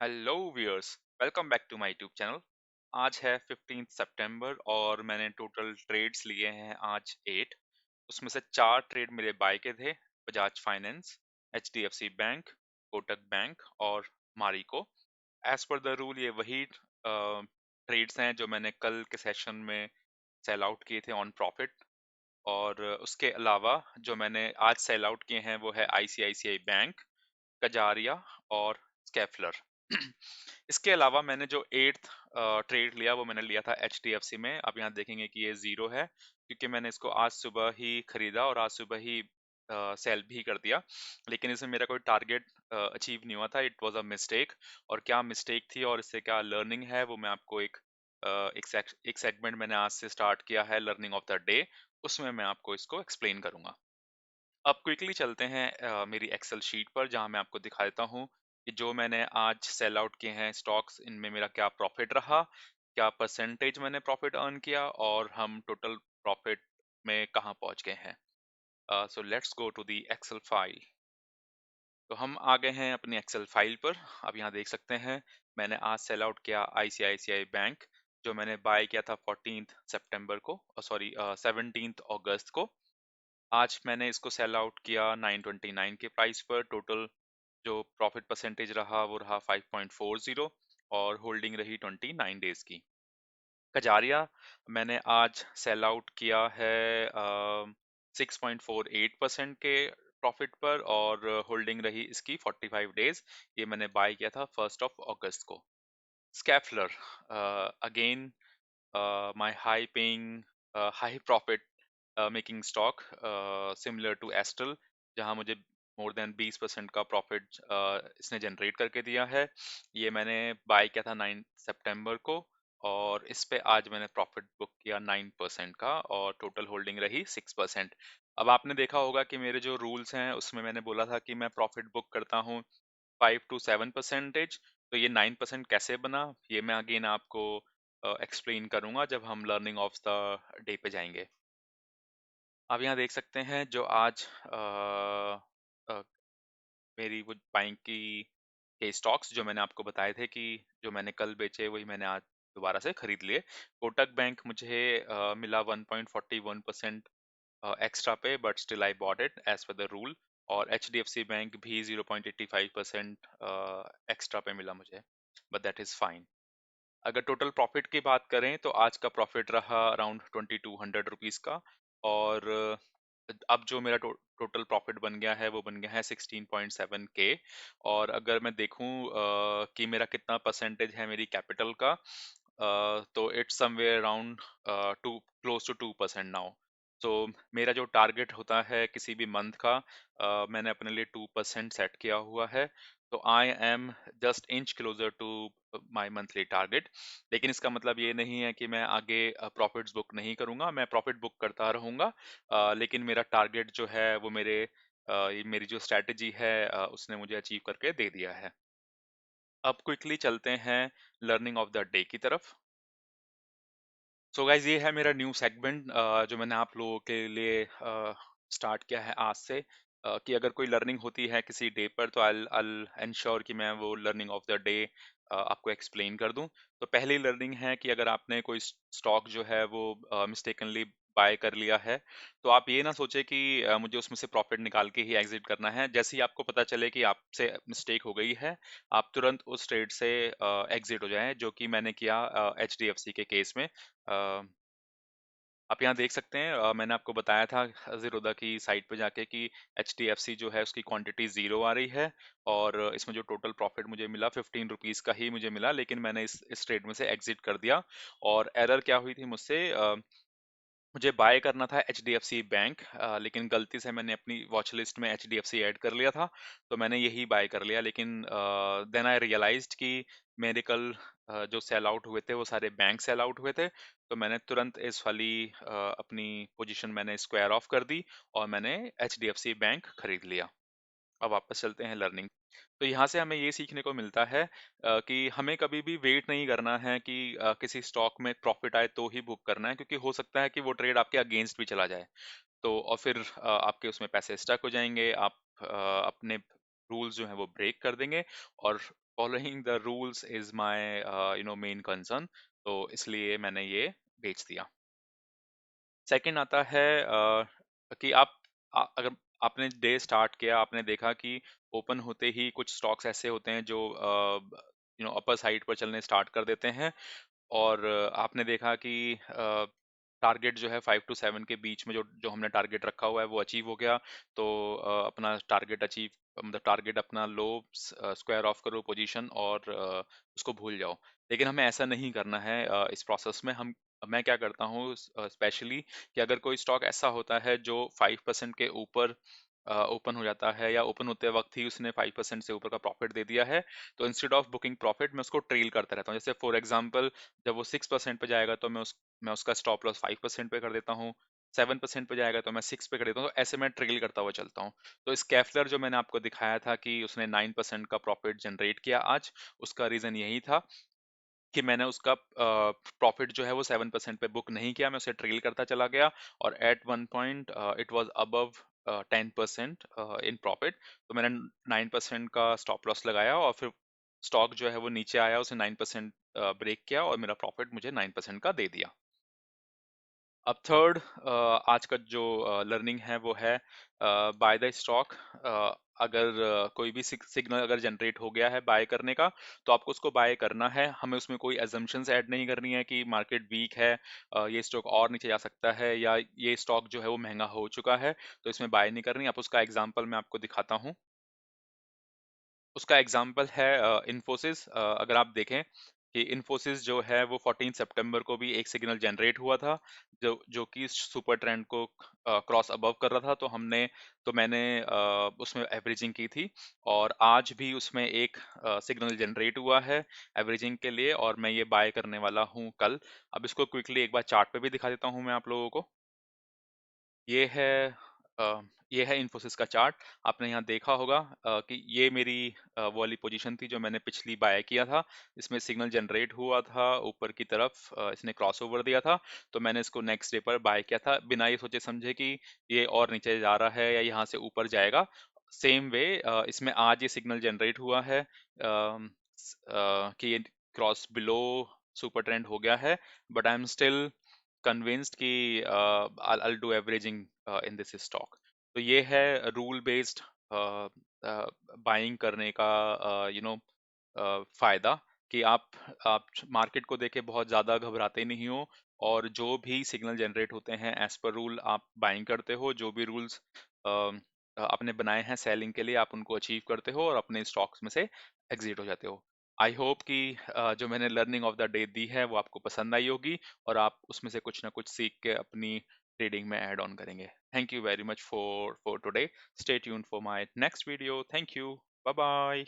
Hello viewers, welcome back to my YouTube channel. आज है 15 सितंबर और मैंने टोटल ट्रेड्स लिए हैं आज 8। उसमें से 4 ट्रेड मेरे बाय के थे। Bajaj finance, HDFC bank, Kotak bank और Marico. As per the rule ये वही ट्रेड्स हैं जो मैंने कल के सेशन में सेल आउट किए थे ऑन प्रॉफिट। और उसके अलावा जो मैंने आज सेल आउट किए हैं वो है आईसीआईसीआई बैंक, कजारिया और स्केफलर। इसके अलावा मैंने जो एट्थ ट्रेड लिया वो मैंने लिया था एचडीएफसी में। आप यहाँ देखेंगे कि ये जीरो है क्योंकि मैंने इसको आज सुबह ही खरीदा और आज सुबह ही सेल भी कर दिया। लेकिन इसमें मेरा कोई टारगेट अचीव नहीं हुआ था। It was a mistake. और क्या मिस्टेक थी और इससे क्या लर्निंग है वो मैं आपको एक सेगमेंट मैंने आज से स्टार्ट किया है, लर्निंग ऑफ द डे। उसमें मैं आपको इसको एक्सप्लेन करूंगा। अब क्विकली चलते हैं मेरी एक्सेल शीट पर, जहां मैं आपको दिखा देता हूं कि जो मैंने आज सेल आउट किए हैं स्टॉक्स, इनमें मेरा क्या प्रॉफिट रहा, क्या परसेंटेज मैंने प्रॉफिट अर्न किया और हम टोटल प्रॉफिट में कहां पहुंच गए हैं। So let's go to the Excel file. तो हम आ गए हैं अपनी एक्सेल फाइल पर। अब यहाँ देख सकते हैं मैंने आज सेल आउट किया आईसीआईसीआई बैंक, जो मैंने बाय किया था 14 सितंबर को, सॉरी 17 अगस्त को। आज मैंने इसको सेल आउट किया 929 के प्राइस पर। टोटल जो प्रॉफिट परसेंटेज रहा वो रहा 5.40 और होल्डिंग रही 29 डेज की। कजारिया मैंने आज सेल आउट किया है 6.48% के प्रॉफिट पर और होल्डिंग रही इसकी 45 डेज। ये मैंने बाय किया था 1 अगस्त को। स्कैफलर again my high paying high profit making stock similar to Astral, जहां मुझे मोर देन 20% का प्रॉफिट इसने जनरेट करके दिया है। ये मैंने बाय किया था 9 सितंबर को और इस पे आज मैंने प्रॉफिट बुक किया 9% का और टोटल होल्डिंग रही 6%। अब आपने देखा होगा कि मेरे जो रूल्स हैं उसमें मैंने बोला था कि मैं प्रॉफिट बुक करता हूँ 5 to 7%। तो ये 9% कैसे बना, ये मैं अगेन आपको एक्सप्लेन करूंगा जब हम लर्निंग ऑफ द डे पे जाएंगे। आप यहाँ देख सकते हैं जो आज अ, मेरी वो बैंक की के स्टॉक्स जो मैंने आपको बताए थे कि जो मैंने कल बेचे वही मैंने आज दोबारा से खरीद लिए। कोटक बैंक मुझे मिला 1.41% extra pay, but still I bought it as per the rule. और H D F C bank भी 0.85% एक्स्ट्रा पे मिला मुझे, बट दैट इज फाइन। अगर टोटल प्रॉफिट की बात करें तो आज का प्रॉफिट रहा अराउंड 2200 रुपीज का। और अब जो मेरा टोटल प्रॉफिट बन गया है वो बन गया है 16.7 के। और अगर मैं देखूं कि मेरा कितना परसेंटेज है मेरी कैपिटल का, तो it's somewhere around to close to 2% now. तो मेरा जो टारगेट होता है किसी भी मंथ का, मैंने अपने लिए 2% सेट किया हुआ है। तो I am just inch closer to my monthly target. लेकिन इसका मतलब ये नहीं है कि मैं आगे प्रॉफिट्स बुक नहीं करूंगा, मैं प्रॉफिट बुक करता रहूंगा। लेकिन मेरा टारगेट जो है वो ये मेरी जो स्ट्रेटजी है उसने मुझे अचीव करके दे दिया है। अब क्विकली चलते हैं लर्निंग ऑफ द डे की तरफ। सो गाइज ये है मेरा न्यू सेगमेंट जो मैंने आप लोगों के लिए स्टार्ट किया है आज से, कि अगर कोई लर्निंग होती है किसी डे पर तो आई एंश्योर कि मैं वो लर्निंग ऑफ द डे आपको एक्सप्लेन कर दूं। तो पहली लर्निंग है कि अगर आपने कोई स्टॉक जो है वो मिस्टेकनली बाय कर लिया है, तो आप ये ना सोचे कि मुझे उसमें से प्रॉफिट निकाल के ही एग्जिट करना है। जैसे ही आपको पता चले कि आपसे मिस्टेक हो गई है, आप तुरंत उस ट्रेड से एग्जिट हो जाएं, जो कि मैंने किया एच डी एफ सी के केस में। आप यहाँ देख सकते हैं मैंने आपको बताया था जीरोधा की साइट पे जाके कि एचडीएफसी जो है उसकी क्वांटिटी जीरो आ रही है। और इसमें जो टोटल प्रॉफिट मुझे मिला 15 रुपीज का ही मुझे मिला, लेकिन मैंने इस ट्रेड में से एग्जिट कर दिया। और एरर क्या हुई थी मुझसे, मुझे बाय करना था H D F C bank, लेकिन गलती से मैंने अपनी वॉच लिस्ट में H D F C add कर लिया था। तो मैंने यही बाय कर लिया, लेकिन देन आई रियलाइज्ड कि मेरे कल जो सेल आउट हुए थे वो सारे बैंक सेल आउट हुए थे। तो मैंने तुरंत इस वाली अपनी पोजीशन मैंने स्क्वायर ऑफ कर दी और मैंने H D F C bank खरीद लिया। अब वापस चलते हैं लर्निंग। तो यहाँ से हमें ये सीखने को मिलता है कि हमें कभी भी वेट नहीं करना है कि किसी स्टॉक में प्रॉफिट आए तो ही बुक करना है, क्योंकि हो सकता है कि वो ट्रेड आपके अगेंस्ट भी चला जाए। तो और फिर आपके उसमें पैसे स्टक हो जाएंगे, आप अपने रूल्स जो है वो ब्रेक कर देंगे और following the rules is my main concern, तो इसलिए मैंने ये बेच दिया। सेकंड आता है कि अगर आपने डे स्टार्ट किया, आपने देखा कि ओपन होते ही कुछ स्टॉक्स ऐसे होते हैं जो अपर साइड पर चलने स्टार्ट कर देते हैं, और आपने देखा कि टारगेट जो है 5 to 7 के बीच में जो जो हमने टारगेट रखा हुआ है वो अचीव हो गया, तो अपना टारगेट अचीव, मतलब टारगेट अपना लो, स्क्वायर ऑफ करो पोजीशन और उसको भूल जाओ। लेकिन हमें ऐसा नहीं करना है। इस प्रोसेस में मैं क्या करता हूँ स्पेशली, कि अगर कोई स्टॉक ऐसा होता है जो 5% के ऊपर ओपन हो जाता है, या ओपन होते वक्त ही उसने 5% से ऊपर का प्रॉफिट दे दिया है, तो इंस्टेड ऑफ बुकिंग प्रॉफिट मैं उसको ट्रेल करता रहता हूँ। जैसे फॉर एग्जांपल, जब वो 6% पे जाएगा तो मैं उसका स्टॉप लॉस 5% पे कर देता हूँ, 7% पे जाएगा तो मैं 6 पे कर देता हूँ, तो ऐसे मैं ट्रेल करता हुआ चलता हूँ। तो स्कैफलर जो मैंने आपको दिखाया था कि उसने 9% का प्रॉफिट जनरेट किया आज, उसका रीजन यही था कि मैंने उसका प्रॉफिट जो है वो 7% पे बुक नहीं किया, मैं उसे ट्रेल करता चला गया, और at one point it was above 10% in profit, तो मैंने 9% का स्टॉप लॉस लगाया, और फिर स्टॉक जो है वो नीचे आया, उसे 9% ब्रेक किया, और मेरा प्रॉफिट मुझे 9% का दे दिया। अब थर्ड, आज का जो लर्निंग है वो है बाय द स्टॉक। अगर कोई भी सिग्नल अगर जनरेट हो गया है बाय करने का, तो आपको उसको बाय करना है। हमें उसमें कोई एजम्पशंस ऐड नहीं करनी है कि मार्केट वीक है, ये स्टॉक और नीचे जा सकता है, या ये स्टॉक जो है वो महंगा हो चुका है, तो इसमें बाय नहीं करनी। आप उसका एग्जांपल मैं आपको दिखाता हूँ। उसका एग्जाम्पल है इन्फोसिस। अगर आप देखें कि इन्फोसिस जो है वो 14 सितंबर को भी एक सिग्नल जनरेट हुआ था, जो जो कि सुपर ट्रेंड को क्रॉस अबव कर रहा था, तो मैंने उसमें एवरेजिंग की थी, और आज भी उसमें एक सिग्नल जनरेट हुआ है एवरेजिंग के लिए, और मैं ये बाय करने वाला हूँ कल। अब इसको क्विकली एक बार चार्ट पे भी दिखा देता हूँ मैं आप लोगों को। ये है अ, ये है इन्फोसिस का चार्ट। आपने यहाँ देखा होगा कि ये मेरी वो वाली पोजीशन थी जो मैंने पिछली बाय किया था। इसमें सिग्नल जनरेट हुआ था ऊपर की तरफ, इसने क्रॉस ओवर दिया था, तो मैंने इसको नेक्स्ट डे पर बाय किया था, बिना ये सोचे समझे कि ये और नीचे जा रहा है या यहाँ से ऊपर जाएगा। सेम वे इसमें आज ये सिग्नल जनरेट हुआ है कि ये क्रॉस बिलो सुपर ट्रेंड हो गया है, but I am still convinced कि I'll do averaging in this stock। तो ये है रूल बेस्ड बाइंग करने का फायदा, कि आप मार्केट को देके बहुत ज्यादा घबराते नहीं हो, और जो भी सिग्नल जनरेट होते हैं एज पर रूल आप बाइंग करते हो। जो भी रूल्स आपने बनाए हैं सेलिंग के लिए, आप उनको अचीव करते हो और अपने स्टॉक्स में से एग्जिट हो जाते हो। आई होप कि जो मैंने लर्निंग ऑफ द डे दी है वो आपको पसंद आई होगी, और आप उसमें से कुछ ना कुछ सीख के अपनी ट्रेडिंग में ऐड ऑन करेंगे। Thank you very much for today. Stay tuned for my next video. Thank you. Bye bye.